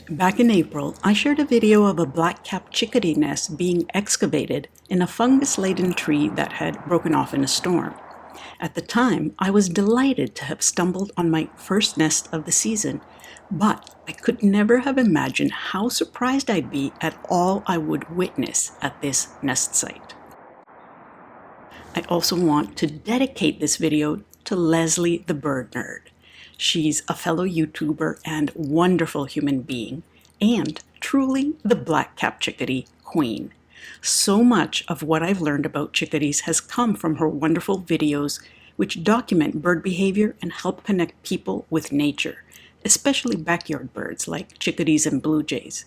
Back in April, I shared a video of a black-capped chickadee nest being excavated in a fungus-laden tree that had broken off in a storm. At the time, I was delighted to have stumbled on my first nest of the season, but I could never have imagined how surprised I'd be at all I would witness at this nest site. I also want to dedicate this video to Leslie the bird nerd. She's a fellow YouTuber and wonderful human being, and truly the black-capped chickadee queen. So much of what I've learned about chickadees has come from her wonderful videos, which document bird behavior and help connect people with nature, especially backyard birds like chickadees and blue jays.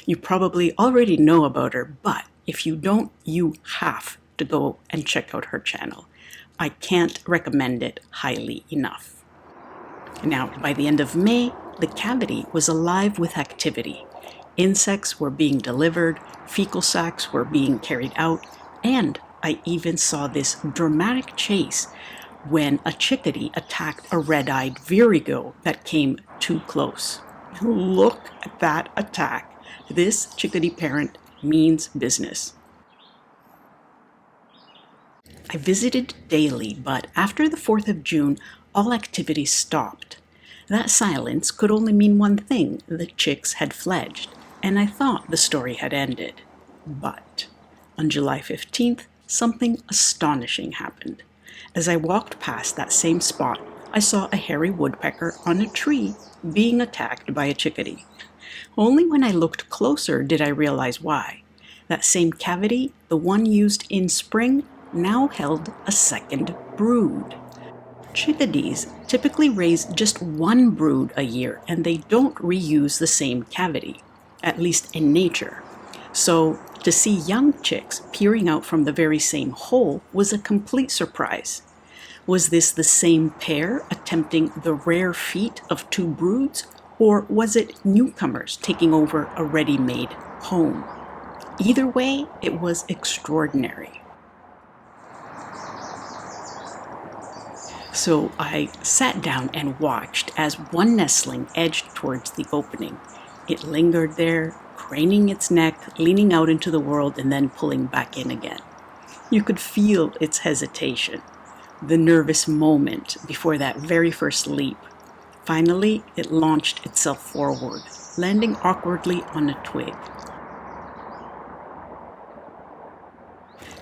You probably already know about her, but if you don't, you have to go and check out her channel. I can't recommend it highly enough. Now, by the end of May, the cavity was alive with activity. Insects were being delivered, fecal sacs were being carried out, and I even saw this dramatic chase when a chickadee attacked a red-eyed virigo that came too close. Look at that attack. This chickadee parent means business. I visited daily, but after the 4th of June, all activity stopped. That silence could only mean one thing: the chicks had fledged, and I thought the story had ended. But on July 15th, something astonishing happened. As I walked past that same spot, I saw a hairy woodpecker on a tree being attacked by a chickadee. Only when I looked closer did I realize why. That same cavity, the one used in spring, now held a second brood. Chickadees typically raise just one brood a year, and they don't reuse the same cavity, at least in nature. So to see young chicks peering out from the very same hole was a complete surprise. Was this the same pair attempting the rare feat of two broods, or was it newcomers taking over a ready-made home? Either way, it was extraordinary. So I sat down and watched as one nestling edged towards the opening. It lingered there, craning its neck, leaning out into the world, and then pulling back in again. You could feel its hesitation, the nervous moment before that very first leap. Finally, it launched itself forward, landing awkwardly on a twig.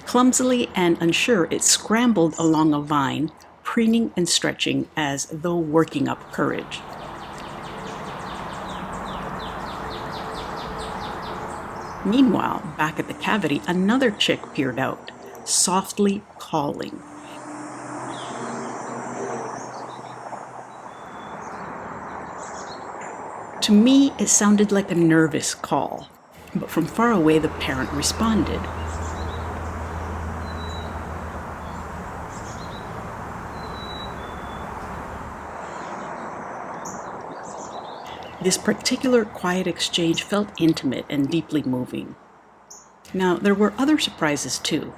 Clumsily and unsure, it scrambled along a vine, preening and stretching as though working up courage. Meanwhile, back at the cavity, another chick peered out, softly calling. To me, it sounded like a nervous call, but from far away the parent responded. This particular quiet exchange felt intimate and deeply moving. Now, there were other surprises too.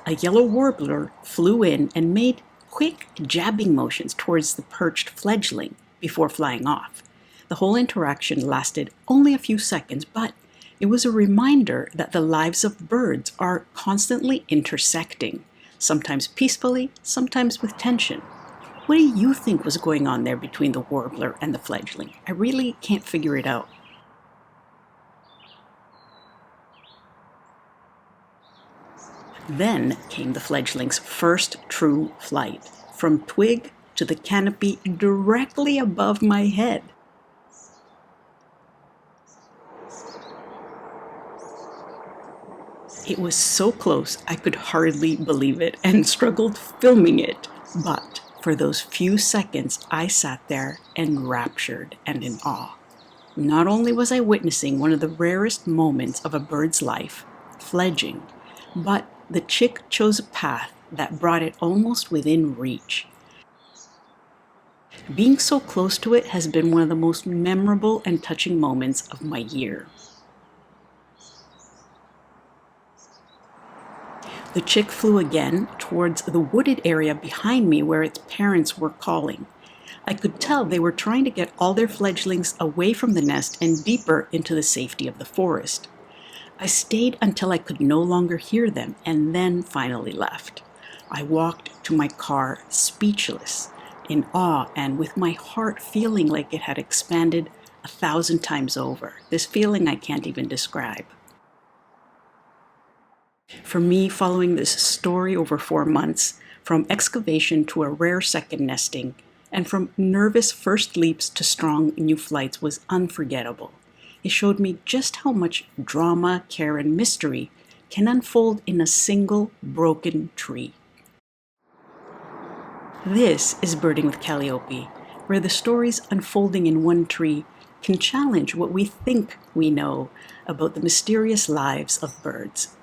A yellow warbler flew in and made quick jabbing motions towards the perched fledgling before flying off. The whole interaction lasted only a few seconds, but it was a reminder that the lives of birds are constantly intersecting, sometimes peacefully, sometimes with tension. What do you think was going on there between the warbler and the fledgling? I really can't figure it out. Then came the fledgling's first true flight, from twig to the canopy directly above my head. It was so close I could hardly believe it and struggled filming it, but for those few seconds, I sat there enraptured and in awe. Not only was I witnessing one of the rarest moments of a bird's life, fledging, but the chick chose a path that brought it almost within reach. Being so close to it has been one of the most memorable and touching moments of my year. The chick flew again towards the wooded area behind me where its parents were calling. I could tell they were trying to get all their fledglings away from the nest and deeper into the safety of the forest. I stayed until I could no longer hear them and then finally left. I walked to my car speechless, in awe, and with my heart feeling like it had expanded 1,000 times over. This feeling I can't even describe. For me, following this story over 4 months, from excavation to a rare second nesting, and from nervous first leaps to strong new flights was unforgettable. It showed me just how much drama, care, and mystery can unfold in a single broken tree. This is Birding with Kaliopi, where the stories unfolding in one tree can challenge what we think we know about the mysterious lives of birds.